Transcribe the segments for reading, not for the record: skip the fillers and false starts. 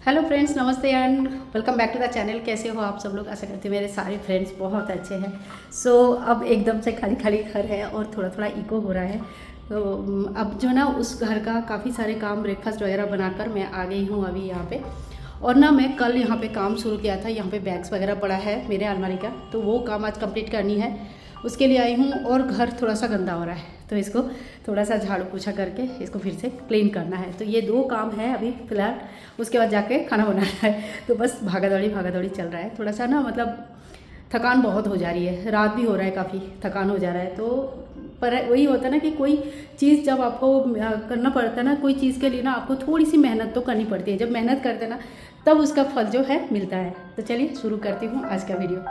Hello friends, नमस्ते and welcome back to the channel. कैसे हो आप सब लोग? आशा करती हूँ मेरे सारे फ्रेंड्स बहुत अच्छे हैं। अब एकदम से खाली खाली घर है और थोड़ा थोड़ा इको हो रहा है। अब जो ना उस घर का काफ़ी सारे काम ब्रेकफास्ट वगैरह बनाकर मैं आ गई हूँ अभी यहाँ पे। और ना मैं कल यहाँ पे काम शुरू किया था। यहाँ पे बैग्स वगैरह पड़ा है मेरे अलमारी का, तो वो काम आज कंप्लीट करनी है, उसके लिए आई हूँ। और घर थोड़ा सा गंदा हो रहा है, तो इसको थोड़ा सा झाड़ू पोछा करके इसको फिर से क्लीन करना है। तो ये दो काम है अभी फ़िलहाल, उसके बाद जाके खाना बनाना है। तो बस भागा दौड़ी चल रहा है। थोड़ा सा ना मतलब थकान बहुत हो जा रही है, रात भी हो रहा है, काफ़ी थकान हो जा रहा है। तो पर वही होता है ना कि कोई चीज़ जब आपको करना पड़ता है ना, कोई चीज़ के लिए ना आपको थोड़ी सी मेहनत तो करनी पड़ती है। जब मेहनत करते हैं ना तब उसका फल जो है मिलता है। तो चलिए शुरू करती हूँ आज का वीडियो।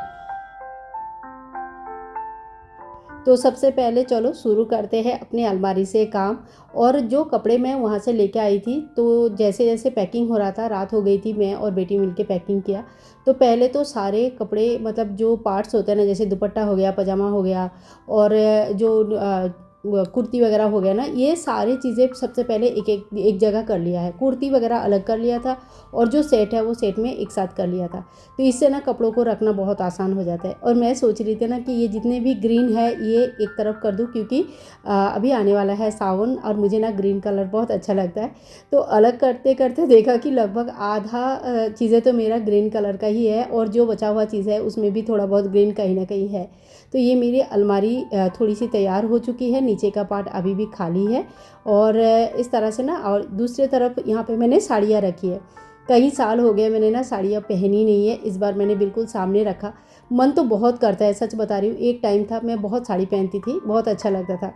तो सबसे पहले चलो शुरू करते हैं अपनी अलमारी से काम। और जो कपड़े मैं वहाँ से लेके आई थी, तो जैसे जैसे पैकिंग हो रहा था, रात हो गई थी, मैं और बेटी मिलके पैकिंग किया। तो पहले तो सारे कपड़े मतलब जो पार्ट्स होते हैं ना, जैसे दुपट्टा हो गया, पजामा हो गया, और जो कुर्ती वगैरह हो गया ना, ये सारी चीज़ें सबसे पहले एक जगह कर लिया है। कुर्ती वगैरह अलग कर लिया था, और जो सेट है वो सेट में एक साथ कर लिया था। तो इससे ना कपड़ों को रखना बहुत आसान हो जाता है। और मैं सोच रही थी ना कि ये जितने भी ग्रीन है ये एक तरफ कर दूँ, क्योंकि अभी आने वाला है सावन, और मुझे ना ग्रीन कलर बहुत अच्छा लगता है। तो अलग करते करते देखा कि लगभग आधा चीज़ें तो मेरा ग्रीन कलर का ही है, और जो बचा हुआ चीज़ है उसमें भी थोड़ा बहुत ग्रीन कहीं ना कहीं है। तो ये मेरी अलमारी थोड़ी सी तैयार हो चुकी है। नीचे का पार्ट अभी भी खाली है। और इस तरह से ना, और दूसरी तरफ यहाँ पे मैंने साड़ियाँ रखी है। कई साल हो गए मैंने ना साड़ियाँ पहनी नहीं है, इस बार मैंने बिल्कुल सामने रखा। मन तो बहुत करता है, सच बता रही हूँ। एक टाइम था मैं बहुत साड़ी पहनती थी, बहुत अच्छा लगता था।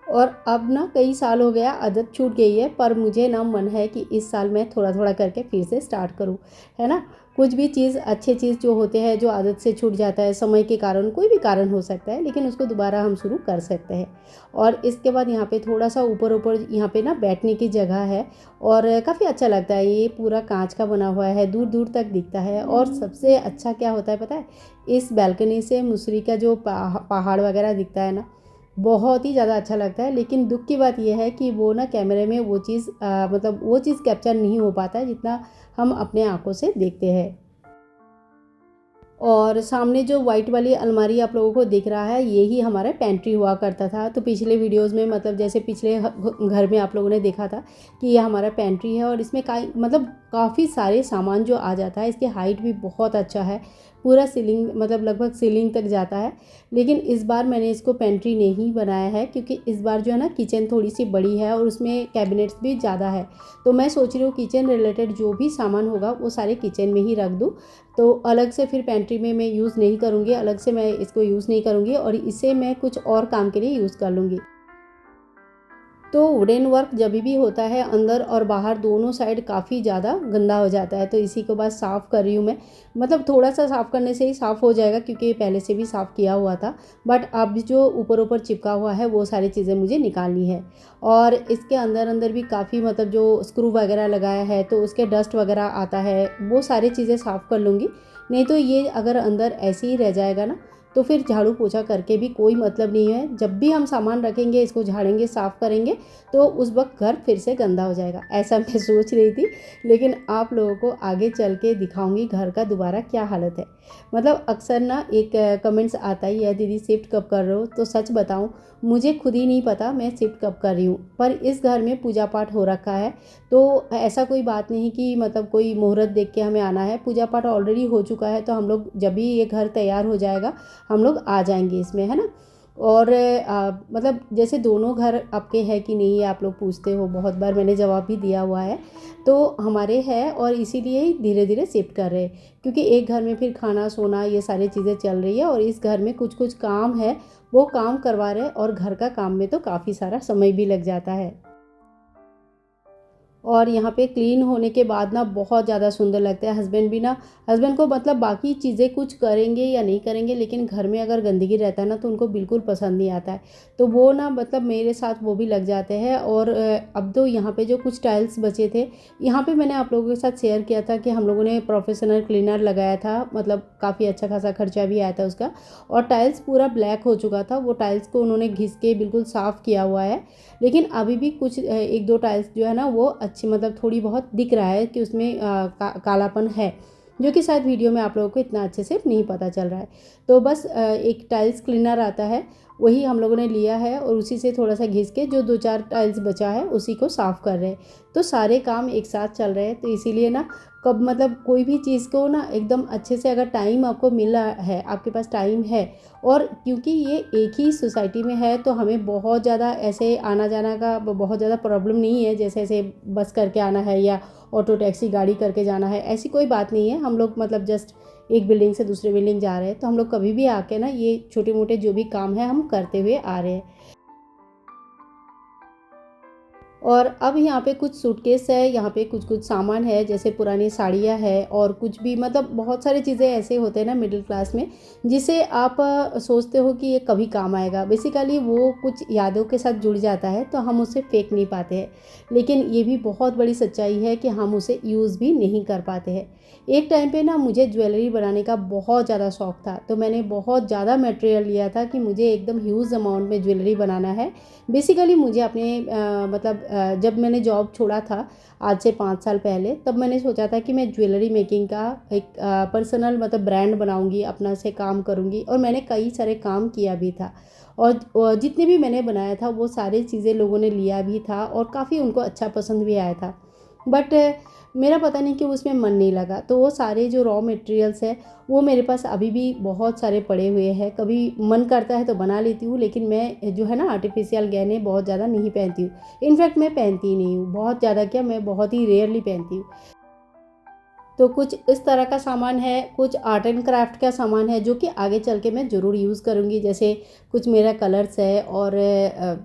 और अब ना कई साल हो गया, आदत छूट गई है। पर मुझे ना मन है कि इस साल मैं थोड़ा थोड़ा करके फिर से स्टार्ट करूँ, है ना। कुछ भी चीज़, अच्छी चीज़ जो होते हैं, जो आदत से छूट जाता है समय के कारण, कोई भी कारण हो सकता है, लेकिन उसको दोबारा हम शुरू कर सकते हैं। और इसके बाद यहाँ पे थोड़ा सा ऊपर ऊपर यहाँ पे ना बैठने की जगह है, और काफ़ी अच्छा लगता है। ये पूरा कांच का बना हुआ है, दूर दूर तक दिखता है। और सबसे अच्छा क्या होता है पता है, इस बैल्कनी से मुसरी का जो पहाड़ वगैरह दिखता है ना, बहुत ही ज़्यादा अच्छा लगता है। लेकिन दुख की बात यह है कि वो ना कैमरे में वो चीज़ मतलब वो चीज़ कैप्चर नहीं हो पाता है जितना हम अपने आँखों से देखते हैं। और सामने जो वाइट वाली अलमारी आप लोगों को दिख रहा है, यही हमारा पेंट्री हुआ करता था। तो पिछले वीडियोस में, मतलब जैसे पिछले घर में आप लोगों ने देखा था कि ये हमारा पेंट्री है, और इसमें मतलब काफ़ी सारे सामान जो आ जाता है। इसकी हाइट भी बहुत अच्छा है, पूरा सीलिंग, मतलब लगभग सीलिंग तक जाता है। लेकिन इस बार मैंने इसको पेंट्री नहीं बनाया है, क्योंकि इस बार जो है ना किचन थोड़ी सी बड़ी है, और उसमें कैबिनेट्स भी ज़्यादा है। तो मैं सोच रही हूँ किचन रिलेटेड जो भी सामान होगा वो सारे किचन में ही रख दूँ। तो अलग से फिर पेंट्री में मैं यूज़ नहीं करूँगी, अलग से मैं इसको यूज़ नहीं करूँगी, और इसे मैं कुछ और काम के लिए यूज़ कर लूँगी। तो वुडन वर्क जब भी होता है, अंदर और बाहर दोनों साइड काफ़ी ज़्यादा गंदा हो जाता है। तो इसी को बस साफ़ कर रही हूँ मैं। मतलब थोड़ा सा साफ़ करने से ही साफ़ हो जाएगा, क्योंकि ये पहले से भी साफ़ किया हुआ था। बट अब जो ऊपर ऊपर चिपका हुआ है वो सारी चीज़ें मुझे निकालनी है। और इसके अंदर अंदर भी काफ़ी, मतलब जो स्क्रू वगैरह लगाया है तो उसके डस्ट वगैरह आता है, वो सारी चीज़ें साफ़ कर लूँगी। नहीं तो ये अगर अंदर ऐसे ही रह जाएगा ना, तो फिर झाड़ू पोछा करके भी कोई मतलब नहीं है। जब भी हम सामान रखेंगे, इसको झाड़ेंगे, साफ़ करेंगे, तो उस वक्त घर फिर से गंदा हो जाएगा, ऐसा मैं सोच रही थी। लेकिन आप लोगों को आगे चल के दिखाऊंगी घर का दोबारा क्या हालत है। मतलब अक्सर ना एक कमेंट्स आता ही है, दीदी शिफ्ट कब कर रहे हो? तो सच बताऊं, मुझे खुद ही नहीं पता मैं शिफ्ट कब कर रही हूँ। पर इस घर में पूजा पाठ हो रखा है, तो ऐसा कोई बात नहीं कि मतलब कोई मुहूर्त देख के हमें आना है। पूजा पाठ ऑलरेडी हो चुका है, तो हम लोग जब भी ये घर तैयार हो जाएगा हम लोग आ जाएंगे इसमें, है ना। और मतलब जैसे दोनों घर आपके हैं कि नहीं, ये आप लोग पूछते हो, बहुत बार मैंने जवाब भी दिया हुआ है। तो हमारे हैं, और इसीलिए ही धीरे धीरे शिफ्ट कर रहे हैं, क्योंकि एक घर में फिर खाना सोना ये सारी चीज़ें चल रही है, और इस घर में कुछ कुछ काम है वो काम करवा रहे हैं। और घर का काम में तो काफ़ी सारा समय भी लग जाता है। और यहाँ पे क्लीन होने के बाद ना बहुत ज़्यादा सुंदर लगता है। हस्बैंड भी ना, हस्बैंड को मतलब बाकी चीज़ें कुछ करेंगे या नहीं करेंगे, लेकिन घर में अगर गंदगी रहता है ना तो उनको बिल्कुल पसंद नहीं आता है। तो वो ना मतलब मेरे साथ वो भी लग जाते हैं। और अब तो यहाँ पे जो कुछ टाइल्स बचे थे, यहाँ पे मैंने आप लोगों के साथ शेयर किया था कि हम लोगों ने प्रोफेशनल क्लीनर लगाया था, मतलब काफ़ी अच्छा खासा खर्चा भी आया था उसका। और टाइल्स पूरा ब्लैक हो चुका था, वो टाइल्स को उन्होंने घिस के बिल्कुल साफ़ किया हुआ है। लेकिन अभी भी कुछ एक दो टाइल्स जो है ना वो अच्छी मतलब थोड़ी बहुत दिख रहा है कि उसमें कालापन है, जो कि शायद वीडियो में आप लोगों को इतना अच्छे से नहीं पता चल रहा है। तो बस एक टाइल्स क्लीनर आता है, वही हम लोगों ने लिया है और उसी से थोड़ा सा घिस के जो 2-4 टाइल्स बचा है उसी को साफ़ कर रहे हैं। तो सारे काम एक साथ चल रहे हैं, तो इसीलिए ना कब मतलब कोई भी चीज़ को ना एकदम अच्छे से अगर टाइम आपको मिल रहा है, आपके पास टाइम है, और क्योंकि ये एक ही सोसाइटी में है तो हमें बहुत ज़्यादा ऐसे आना जाना का बहुत ज़्यादा प्रॉब्लम नहीं है, जैसे ऐसे बस करके आना है या ऑटो टैक्सी गाड़ी करके जाना है, ऐसी कोई बात नहीं है। हम लोग मतलब जस्ट एक बिल्डिंग से दूसरी बिल्डिंग जा रहे हैं, तो हम लोग कभी भी आके ना ये छोटे मोटे जो भी काम है हम करते हुए आ रहे हैं। और अब यहाँ पे कुछ सूटकेस है, यहाँ पे कुछ कुछ सामान है, जैसे पुरानी साड़ियाँ है और कुछ भी मतलब बहुत सारी चीज़ें ऐसे होते हैं ना मिडिल क्लास में, जिसे आप सोचते हो कि ये कभी काम आएगा। बेसिकली वो कुछ यादों के साथ जुड़ जाता है, तो हम उसे फेंक नहीं पाते हैं, लेकिन ये भी बहुत बड़ी सच्चाई है कि हम उसे यूज़ भी नहीं कर पाते हैं। एक टाइम पे ना मुझे ज्वेलरी बनाने का बहुत ज़्यादा शौक़ था, तो मैंने बहुत ज़्यादा मटेरियल लिया था कि मुझे एकदम ह्यूज अमाउंट में ज्वेलरी बनाना है। बेसिकली मुझे अपने मतलब जब मैंने जॉब छोड़ा था आज से 5 साल पहले, तब मैंने सोचा था कि मैं ज्वेलरी मेकिंग का एक पर्सनल मतलब ब्रांड बनाऊंगी, अपना से काम करूंगी, और मैंने कई सारे काम किया भी था। और जितने भी मैंने बनाया था वो सारी चीज़ें लोगों ने लिया भी था और काफ़ी उनको अच्छा पसंद भी आया था। बट मेरा पता नहीं कि उसमें मन नहीं लगा, तो वो सारे जो रॉ मटेरियल्स है वो मेरे पास अभी भी बहुत सारे पड़े हुए हैं। कभी मन करता है तो बना लेती हूँ, लेकिन मैं जो है ना आर्टिफिशियल गहने बहुत ज़्यादा नहीं पहनती हूँ। इनफैक्ट मैं पहनती ही नहीं हूँ, बहुत ज़्यादा क्या, मैं बहुत ही रेयरली पहनती हूँ। तो कुछ इस तरह का सामान है, कुछ आर्ट एंड क्राफ्ट का सामान है जो कि आगे चल के मैं ज़रूर यूज़ करूँगी। जैसे कुछ मेरा कलर्स है और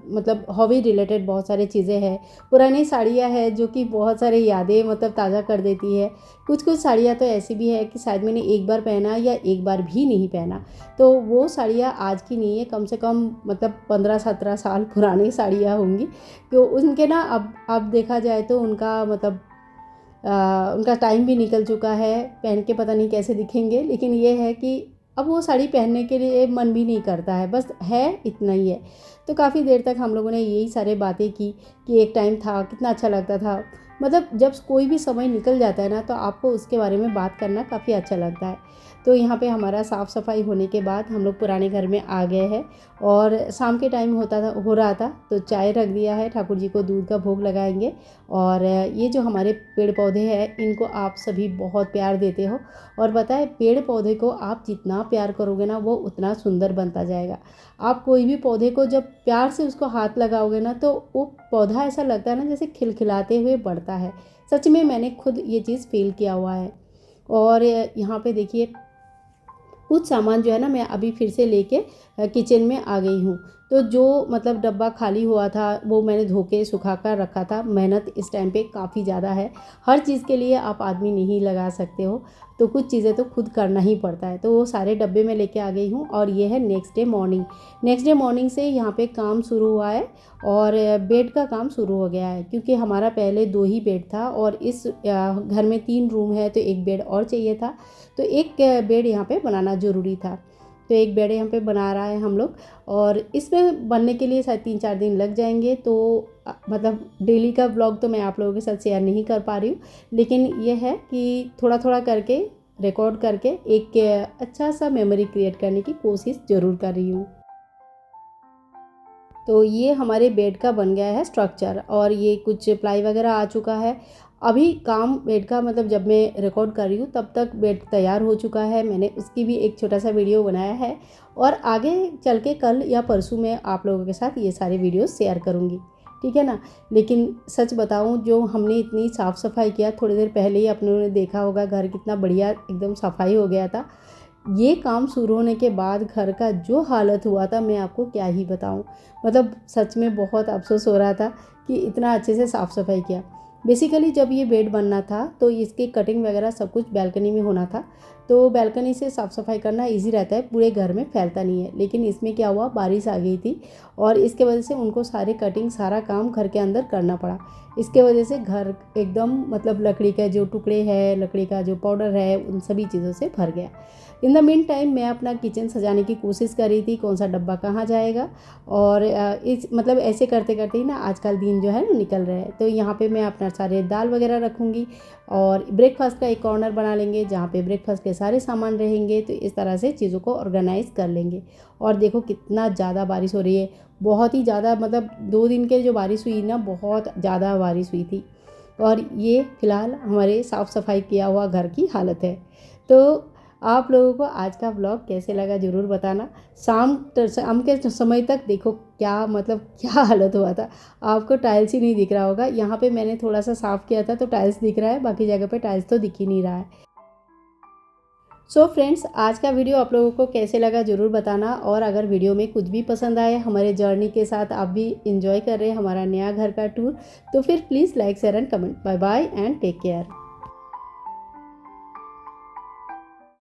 मतलब हॉबी रिलेटेड बहुत सारी चीज़ें हैं। पुरानी साड़ियाँ हैं जो कि बहुत सारी यादें मतलब ताज़ा कर देती है। कुछ कुछ साड़ियाँ तो ऐसी भी है कि शायद मैंने एक बार पहना या एक बार भी नहीं पहना, तो वो साड़ियाँ आज की नहीं है, कम से कम मतलब 15-17 साल पुरानी साड़ियाँ होंगी। तो उनके ना अब देखा जाए तो उनका मतलब उनका टाइम भी निकल चुका है, पहन के पता नहीं कैसे दिखेंगे, लेकिन ये है कि अब वो साड़ी पहनने के लिए मन भी नहीं करता है, बस है इतना ही है। तो काफ़ी देर तक हम लोगों ने यही सारी बातें की कि एक टाइम था कितना अच्छा लगता था। मतलब जब कोई भी समय निकल जाता है ना, तो आपको उसके बारे में बात करना काफ़ी अच्छा लगता है। तो यहाँ पे हमारा साफ़ सफाई होने के बाद हम लोग पुराने घर में आ गए हैं और शाम के टाइम हो रहा था, तो चाय रख दिया है, ठाकुर जी को दूध का भोग लगाएंगे। और ये जो हमारे पेड़ पौधे हैं इनको आप सभी बहुत प्यार देते हो, और पता है पेड़ पौधे को आप जितना प्यार करोगे ना वो उतना सुंदर बनता जाएगा। आप कोई भी पौधे को जब प्यार से उसको हाथ लगाओगे ना, तो वो पौधा ऐसा लगता है ना जैसे खिलखिलाते हुए बढ़ता है। सच में मैंने खुद ये चीज़ फील किया हुआ है। और यहाँ पे देखिए कुछ सामान जो है ना मैं अभी फिर से लेके किचन में आ गई हूँ। तो जो मतलब डब्बा खाली हुआ था वो मैंने धो के सुखा कर रखा था। मेहनत इस टाइम पे काफ़ी ज़्यादा है, हर चीज़ के लिए आप आदमी नहीं लगा सकते हो, तो कुछ चीज़ें तो खुद करना ही पड़ता है। तो वो सारे डब्बे में लेके आ गई हूँ। और ये है next day morning. Next day morning से यहाँ पे काम शुरू हुआ है और बेड का काम शुरू हो गया है, क्योंकि हमारा पहले 2 ही बेड था और इस घर में 3 रूम है, तो एक बेड और चाहिए था। तो एक बेड यहाँ पे बनाना ज़रूरी था, तो एक बेड यहाँ पे बना रहा है हम लोग। और इसमें बनने के लिए शायद 3-4 दिन लग जाएंगे। तो मतलब डेली का ब्लॉग तो मैं आप लोगों के साथ शेयर नहीं कर पा रही हूँ, लेकिन ये है कि थोड़ा थोड़ा करके रिकॉर्ड करके एक अच्छा सा मेमोरी क्रिएट करने की कोशिश ज़रूर कर रही हूँ। तो ये हमारे बेड का बन गया है स्ट्रक्चर, और ये कुछ प्लाई वगैरह आ चुका है। अभी काम बेड का मतलब जब मैं रिकॉर्ड कर रही हूँ तब तक बेड तैयार हो चुका है। मैंने उसकी भी एक छोटा सा वीडियो बनाया है, और आगे चल के कल या परसों में आप लोगों के साथ ये सारे वीडियोस शेयर करूँगी, ठीक है ना। लेकिन सच बताऊँ, जो हमने इतनी साफ़ सफाई किया, थोड़ी देर पहले ही अपनों ने देखा होगा घर कितना बढ़िया एकदम सफाई हो गया था। ये काम शुरू होने के बाद घर का जो हालत हुआ था मैं आपको क्या ही बताऊं। मतलब सच में बहुत अफसोस हो रहा था कि इतना अच्छे से साफ़ सफाई किया। बेसिकली जब ये बेड बनना था तो इसकी कटिंग वगैरह सब कुछ बालकनी में होना था, तो बालकनी से साफ़ सफाई करना इजी रहता है, पूरे घर में फैलता नहीं है। लेकिन इसमें क्या हुआ, बारिश आ गई थी और इसके वजह से उनको सारे कटिंग सारा काम घर के अंदर करना पड़ा। इसके वजह से घर एकदम मतलब लकड़ी का जो टुकड़े हैं, लकड़ी का जो पाउडर है, उन सभी चीज़ों से भर गया। इन द मीन टाइम मैं अपना किचन सजाने की कोशिश कर रही थी, कौन सा डब्बा कहाँ जाएगा। और इस मतलब ऐसे करते करते ही ना आजकल दिन जो है ना निकल रहा है। तो यहाँ पे मैं अपना सारे दाल वगैरह रखूँगी और ब्रेकफास्ट का एक कॉर्नर बना लेंगे जहाँ पे ब्रेकफास्ट के सारे सामान रहेंगे। तो इस तरह से चीज़ों को ऑर्गेनाइज़ कर लेंगे। और देखो कितना ज़्यादा बारिश हो रही है, बहुत ही ज़्यादा, मतलब 2 दिन के जो बारिश हुई ना, बहुत ज़्यादा बारिश हुई थी। और ये फ़िलहाल हमारे साफ़ सफाई किया हुआ घर की हालत है। तो आप लोगों को आज का ब्लॉग कैसे लगा ज़रूर बताना। शाम के समय तक देखो क्या मतलब क्या हालत हुआ था। आपको टाइल्स ही नहीं दिख रहा होगा, यहाँ पे मैंने थोड़ा सा साफ़ किया था तो टाइल्स दिख रहा है, बाकी जगह पे टाइल्स तो दिख ही नहीं रहा है। सो फ्रेंड्स, आज का वीडियो आप लोगों को कैसे लगा ज़रूर बताना। और अगर वीडियो में कुछ भी पसंद आए, हमारे जर्नी के साथ आप भी इंजॉय कर रहे हैं हमारा नया घर का टूर, तो फिर please like share and comment. Bye bye and take care.